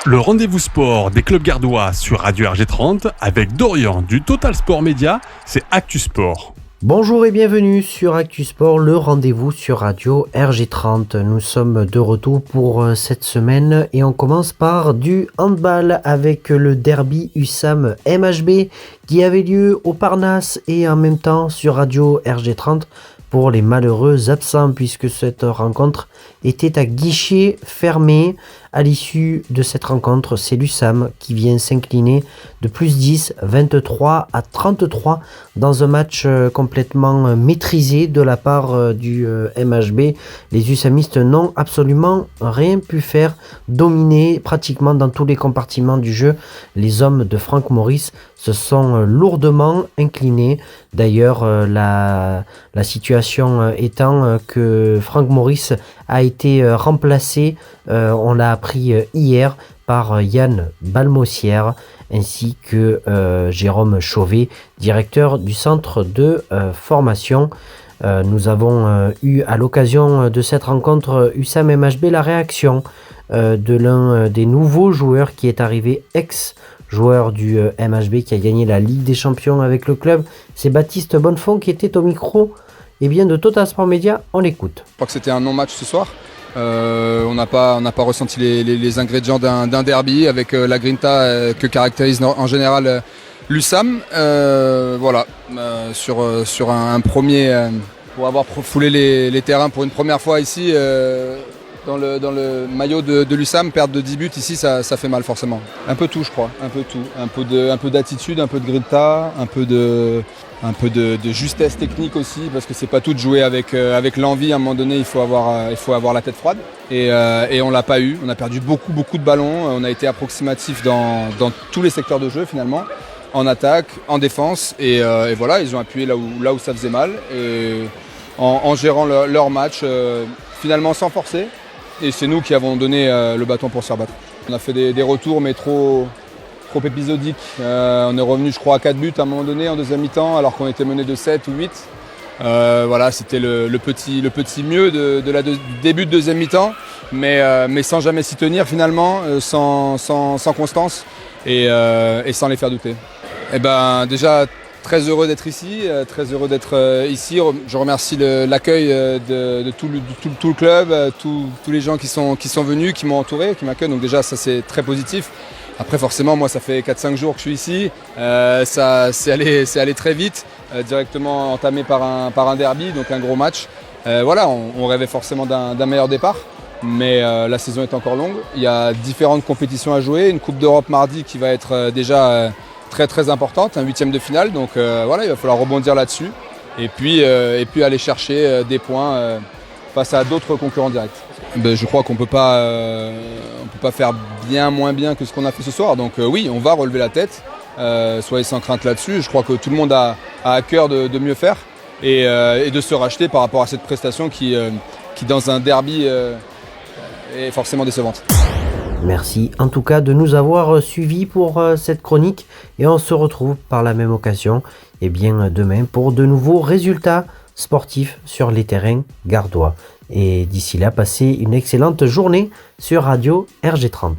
Le rendez-vous sport des clubs gardois sur Radio RG30 avec Dorian du Total Sport Média, c'est Actu Sport. Bonjour et bienvenue sur Actu Sport, le rendez-vous sur Radio RG30. Nous sommes de retour pour cette semaine et on commence par du handball avec le derby USAM MHB qui avait lieu au Parnasse et en même temps sur Radio RG30 pour les malheureux absents puisque cette rencontre était à guichet fermé. À l'issue de cette rencontre, c'est l'USAM qui vient s'incliner de plus 10, 23 à 33 dans un match complètement maîtrisé de la part du MHB. Les USAMistes n'ont absolument rien pu faire, dominer pratiquement dans tous les compartiments du jeu. Les hommes de Franck Maurice se sont lourdement inclinés. D'ailleurs, la situation étant que Franck Maurice a été remplacé, on l'a appris hier, par Yann Balmossière ainsi que Jérôme Chauvet, directeur du centre de formation. Nous avons eu à l'occasion de cette rencontre USAM MHB la réaction de l'un des nouveaux joueurs qui est arrivé, ex-joueur du MHB qui a gagné la Ligue des Champions avec le club. C'est Baptiste Bonnefond qui était au micro de Total Sport Média. On l'écoute. Je crois que c'était un non-match ce soir. On n'a pas ressenti les ingrédients d'un derby avec la grinta que caractérise en général l'USAM. Sur un premier, pour avoir foulé les terrains pour une première fois ici, dans le maillot de l'USAM, perdre de 10 buts ici, ça fait mal forcément. Un peu tout, je crois, un peu tout. Un peu d'attitude, un peu de grinta, un peu de justesse technique aussi, parce que c'est pas tout de jouer avec l'envie. À un moment donné, il faut avoir la tête froide. Et on l'a pas eu. On a perdu beaucoup de ballons. On a été approximatif dans tous les secteurs de jeu finalement, en attaque, en défense. Et voilà, ils ont appuyé là où ça faisait mal. Et en gérant leur match, finalement sans forcer. Et c'est nous qui avons donné le bâton pour se faire battre. On a fait des retours, mais trop épisodique. On est revenu, je crois, à 4 buts à un moment donné en deuxième mi-temps, alors qu'on était mené de 7 ou 8. C'était le petit mieux du début de deuxième mi-temps, mais sans jamais s'y tenir finalement, sans constance et sans les faire douter. Déjà, très heureux d'être ici, ici. Je remercie l'accueil de tout le club, tous les gens qui sont venus, qui m'ont entouré, qui m'accueillent. Donc déjà, ça c'est très positif. Après forcément, moi ça fait 4-5 jours que je suis ici, c'est allé très vite, directement entamé par un derby, donc un gros match. On rêvait forcément d'un meilleur départ, mais la saison est encore longue. Il y a différentes compétitions à jouer, une Coupe d'Europe mardi qui va être déjà très très importante, un 8e de finale, donc il va falloir rebondir là-dessus et puis aller chercher des points face à d'autres concurrents directs. Je crois qu'on ne peut pas faire moins bien que ce qu'on a fait ce soir. Donc oui, on va relever la tête. Soyez sans crainte là-dessus. Je crois que tout le monde a à cœur de mieux faire et de se racheter par rapport à cette prestation qui dans un derby, est forcément décevante. Merci en tout cas de nous avoir suivis pour cette chronique et on se retrouve par la même occasion demain pour de nouveaux résultats sportifs sur les terrains gardois. Et d'ici là, passez une excellente journée sur Radio RG30.